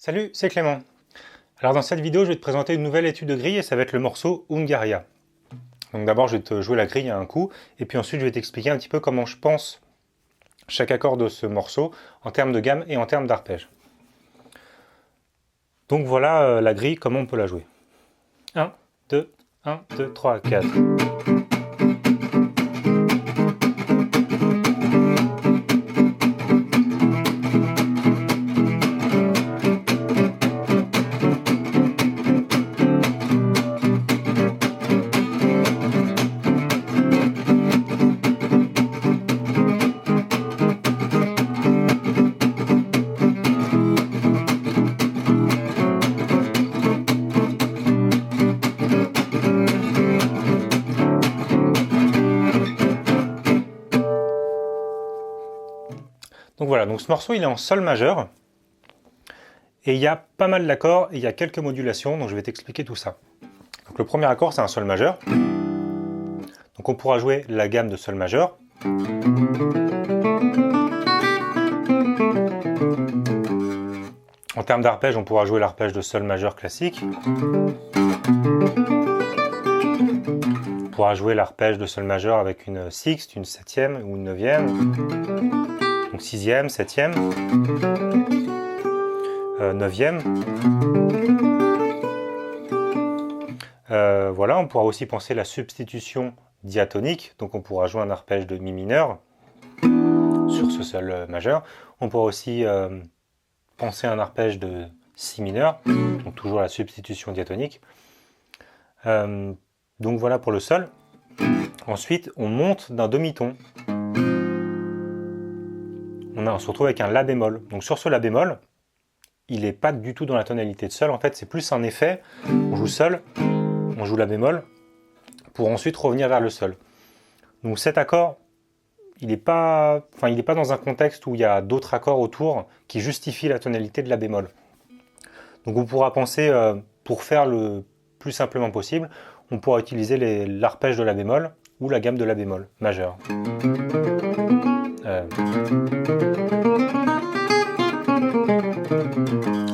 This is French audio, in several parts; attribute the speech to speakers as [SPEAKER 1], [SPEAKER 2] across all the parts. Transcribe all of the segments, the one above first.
[SPEAKER 1] Salut, c'est Clément. Alors dans cette vidéo, je vais te présenter une nouvelle étude de grille et ça va être le morceau Hungaria. Donc d'abord, je vais te jouer la grille à un coup et puis ensuite, je vais t'expliquer un petit peu comment je pense chaque accord de ce morceau en termes de gamme et en termes d'arpège. Donc voilà la grille, comment on peut la jouer. 1, 2, 1, 2, 3, 4. Donc voilà, donc ce morceau il est en sol majeur et il y a pas mal d'accords et il y a quelques modulations, donc je vais t'expliquer tout ça. Donc le premier accord c'est un sol majeur, donc on pourra jouer la gamme de sol majeur. En termes d'arpège, on pourra jouer l'arpège de sol majeur classique. On pourra jouer l'arpège de sol majeur avec une sixte, une septième ou une neuvième. Donc sixième, septième, neuvième. Voilà, on pourra aussi penser la substitution diatonique. Donc on pourra jouer un arpège de mi mineur sur ce sol majeur. On pourra aussi penser un arpège de si mineur, donc toujours la substitution diatonique. Donc voilà pour le sol. Ensuite, on monte d'un demi-ton. On se retrouve avec un la bémol. Donc sur ce la bémol, il n'est pas du tout dans la tonalité de sol. En fait, c'est plus un effet. On joue sol, on joue la bémol, pour ensuite revenir vers le sol. Donc cet accord, il n'est pas dans un contexte où il y a d'autres accords autour qui justifient la tonalité de la bémol. Donc on pourra penser, pour faire le plus simplement possible, on pourra utiliser l'arpège de la bémol ou la gamme de la bémol majeure.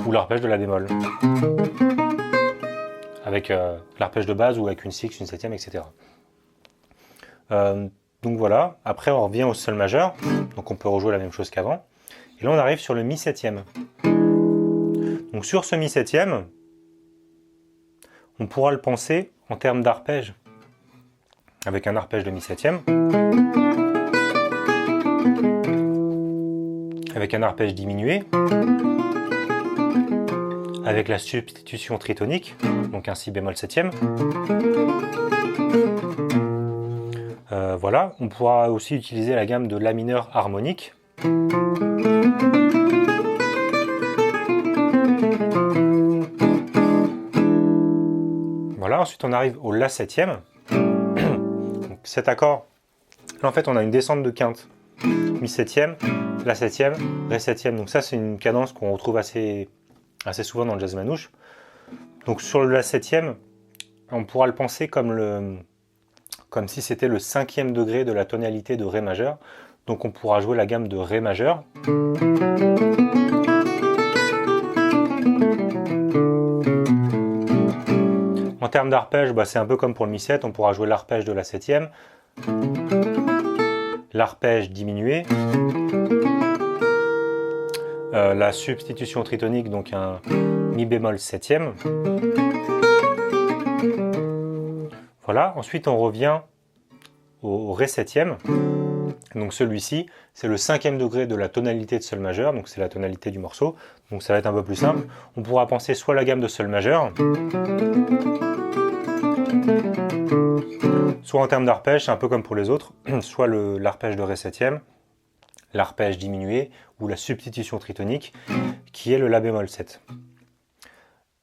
[SPEAKER 1] Ou l'arpège de la bémol. Avec l'arpège de base ou avec une sixte, une septième, etc. Donc voilà, après on revient au sol majeur, donc on peut rejouer la même chose qu'avant. Et là on arrive sur le mi septième. Donc sur ce mi septième, on pourra le penser en termes d'arpège, avec un arpège de mi septième, avec un arpège diminué, avec la substitution tritonique, donc un si bémol septième. Voilà, on pourra aussi utiliser la gamme de la mineur harmonique. Voilà, ensuite on arrive au la septième. Donc cet accord, là en fait on a une descente de quinte. Mi septième, la septième, ré septième. Donc ça c'est une cadence qu'on retrouve assez souvent dans le jazz manouche. Donc sur le la septième, on pourra le penser comme si c'était le cinquième degré de la tonalité de ré majeur. Donc on pourra jouer la gamme de ré majeur. En termes d'arpège, c'est un peu comme pour le mi 7, on pourra jouer l'arpège de la septième, l'arpège diminué, la substitution tritonique, donc un mi bémol septième. Voilà, ensuite on revient au ré septième. Donc celui-ci, c'est le cinquième degré de la tonalité de sol majeur, donc c'est la tonalité du morceau. Donc ça va être un peu plus simple. On pourra penser soit la gamme de sol majeur, soit en termes d'arpège, c'est un peu comme pour les autres, soit l'arpège de ré septième, l'arpège diminué ou la substitution tritonique, qui est le la bémol 7.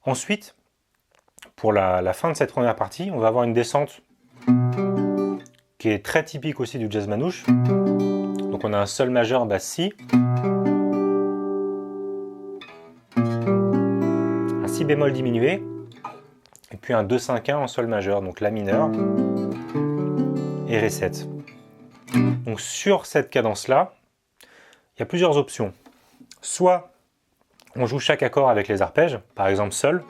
[SPEAKER 1] Ensuite, pour la fin de cette première partie, on va avoir une descente qui est très typique aussi du jazz manouche. Donc on a un sol majeur basse si, un si bémol diminué, et puis un 2-5-1 en sol majeur, donc la mineur et ré 7. Donc sur cette cadence-là, il y a plusieurs options. Soit On joue chaque accord avec les arpèges, par exemple Sol.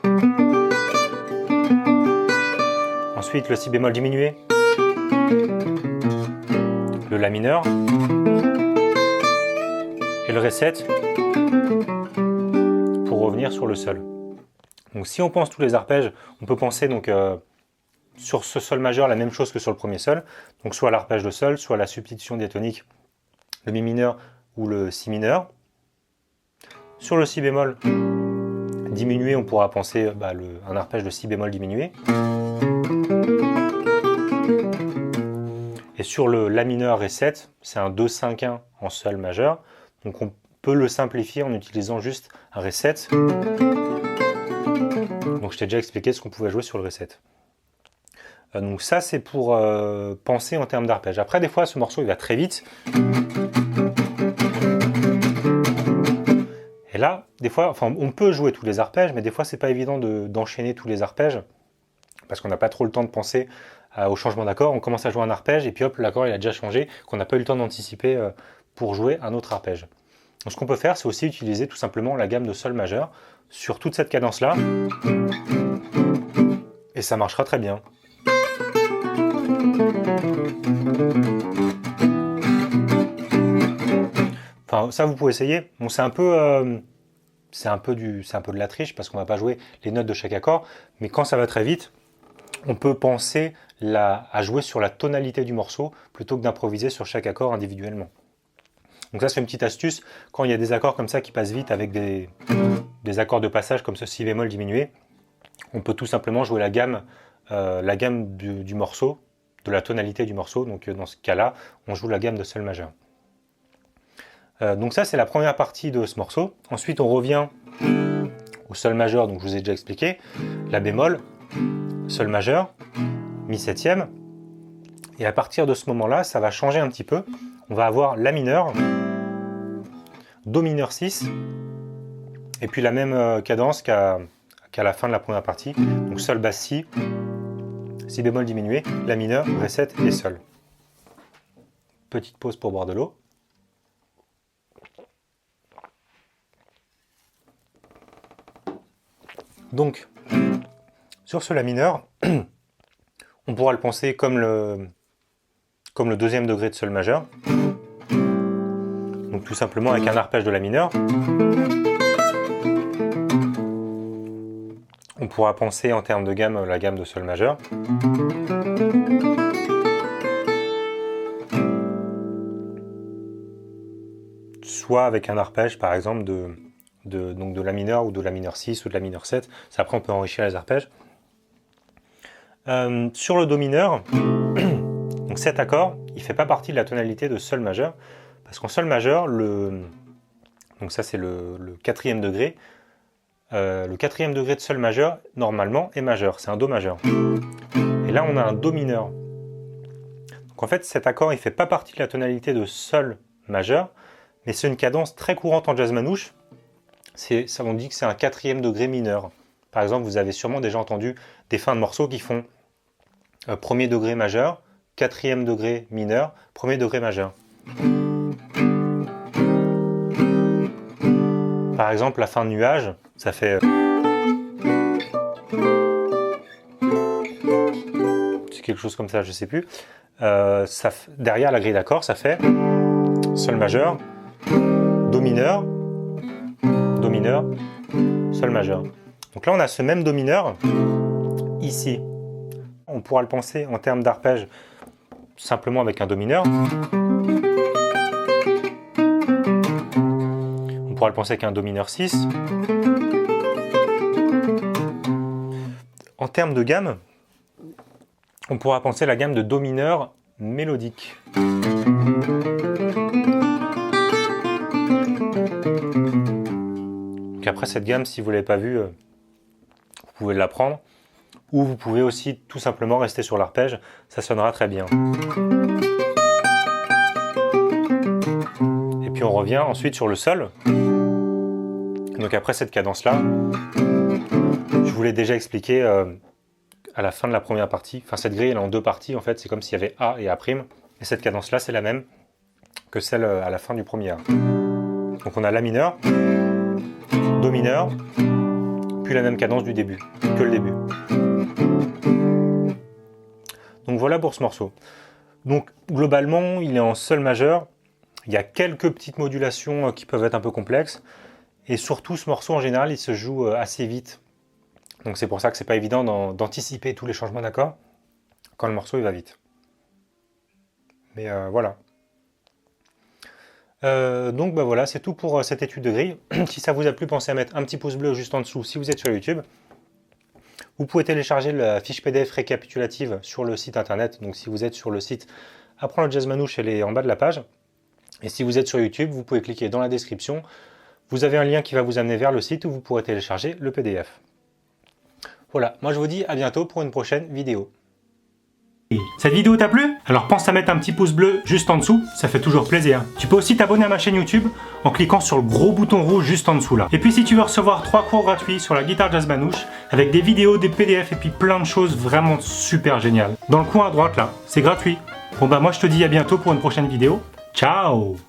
[SPEAKER 1] Ensuite le Si bémol diminué, le La mineur et le Ré 7 pour revenir sur le Sol. Donc si on pense tous les arpèges, on peut penser donc sur ce Sol majeur la même chose que sur le premier Sol, donc soit l'arpège de Sol, soit la substitution diatonique, le Mi mineur ou le Si mineur. Sur le Si bémol diminué, on pourra penser un arpège de Si bémol diminué. Et sur le La mineur Ré 7, c'est un 2-5-1 en Sol majeur, donc on peut le simplifier en utilisant juste un Ré 7. Donc je t'ai déjà expliqué ce qu'on pouvait jouer sur le Ré 7. Donc ça c'est pour penser en termes d'arpège. Après des fois ce morceau il va très vite. Et là, des fois, on peut jouer tous les arpèges, mais des fois c'est pas évident d'enchaîner tous les arpèges, parce qu'on n'a pas trop le temps de penser au changement d'accord. On commence à jouer un arpège et puis hop, l'accord il a déjà changé, qu'on n'a pas eu le temps d'anticiper pour jouer un autre arpège. Donc ce qu'on peut faire, c'est aussi utiliser tout simplement la gamme de Sol majeur sur toute cette cadence-là, et ça marchera très bien. Enfin, ça vous pouvez essayer. Bon, c'est un peu de la triche parce qu'on va pas jouer les notes de chaque accord, mais quand ça va très vite, on peut penser à jouer sur la tonalité du morceau plutôt que d'improviser sur chaque accord individuellement. Donc ça c'est une petite astuce, quand il y a des accords comme ça qui passent vite avec des accords de passage comme ce Si bémol diminué, on peut tout simplement jouer la gamme du morceau, de la tonalité du morceau. Donc dans ce cas-là, on joue la gamme de Sol majeur. Donc ça c'est la première partie de ce morceau. Ensuite on revient au Sol majeur, donc je vous ai déjà expliqué, La bémol, Sol majeur, Mi septième, et à partir de ce moment-là, ça va changer un petit peu. On va avoir La mineur, Do mineur 6, et puis la même cadence qu'à la fin de la première partie. Donc Sol basse Si, Si bémol diminué, La mineur, Ré 7 et Sol. Petite pause pour boire de l'eau. Donc, sur ce La mineur, on pourra le penser comme le deuxième degré de Sol majeur. Donc tout simplement avec un arpège de La mineur. On pourra penser en termes de gamme la gamme de Sol majeur. Soit avec un arpège par exemple de La mineur ou de La mineur 6 ou de La mineur 7. Ça, après on peut enrichir les arpèges. Sur le Do mineur, donc cet accord, il ne fait pas partie de la tonalité de Sol majeur, parce qu'en Sol majeur, donc ça c'est le quatrième degré, le quatrième degré de Sol majeur, normalement, est majeur, c'est un Do majeur. Et là on a un Do mineur. Donc en fait cet accord, il ne fait pas partie de la tonalité de Sol majeur, mais c'est une cadence très courante en jazz manouche. On dit que c'est un quatrième degré mineur. Par exemple, vous avez sûrement déjà entendu des fins de morceaux qui font premier degré majeur, quatrième degré mineur, premier degré majeur. Par exemple, la fin de Nuage, ça fait... c'est quelque chose comme ça, je ne sais plus. Derrière la grille d'accords, ça fait Sol majeur, Do mineur, Sol majeur. Donc là, on a ce même Do mineur ici. On pourra le penser en termes d'arpège simplement avec un Do mineur. On pourra le penser avec un Do mineur 6. En termes de gamme, on pourra penser la gamme de Do mineur mélodique. Donc après cette gamme, si vous ne l'avez pas vue, vous pouvez l'apprendre. Ou vous pouvez aussi tout simplement rester sur l'arpège, ça sonnera très bien. Et puis on revient ensuite sur le Sol. Donc après cette cadence-là, je vous l'ai déjà expliqué à la fin de la première partie. Enfin cette grille elle est en deux parties en fait, c'est comme s'il y avait A et A'. Et cette cadence-là c'est la même que celle à la fin du premier A. Donc on a La mineur, Do mineur, puis la même cadence du début, que le début. Donc voilà pour ce morceau. Donc globalement, il est en sol majeur. Il y a quelques petites modulations qui peuvent être un peu complexes. Et surtout, ce morceau, en général, il se joue assez vite. Donc c'est pour ça que c'est pas évident d'anticiper tous les changements d'accords quand le morceau il va vite. Mais voilà. Donc bah voilà, c'est tout pour cette étude de grille. Si ça vous a plu, pensez à mettre un petit pouce bleu juste en dessous si vous êtes sur YouTube. Vous pouvez télécharger la fiche PDF récapitulative sur le site internet. Donc si vous êtes sur le site Apprendre le jazz manouche, elle est en bas de la page. Et si vous êtes sur YouTube, vous pouvez cliquer dans la description. Vous avez un lien qui va vous amener vers le site où vous pourrez télécharger le PDF. Voilà, moi je vous dis à bientôt pour une prochaine vidéo. Cette vidéo t'a plu? Alors pense à mettre un petit pouce bleu juste en dessous, ça fait toujours plaisir. Tu peux aussi t'abonner à ma chaîne YouTube en cliquant sur le gros bouton rouge juste en dessous là. Et puis si tu veux recevoir 3 cours gratuits sur la guitare jazz manouche, avec des vidéos, des PDF et puis plein de choses vraiment super géniales. Dans le coin à droite là, c'est gratuit. Bon bah moi je te dis à bientôt pour une prochaine vidéo. Ciao!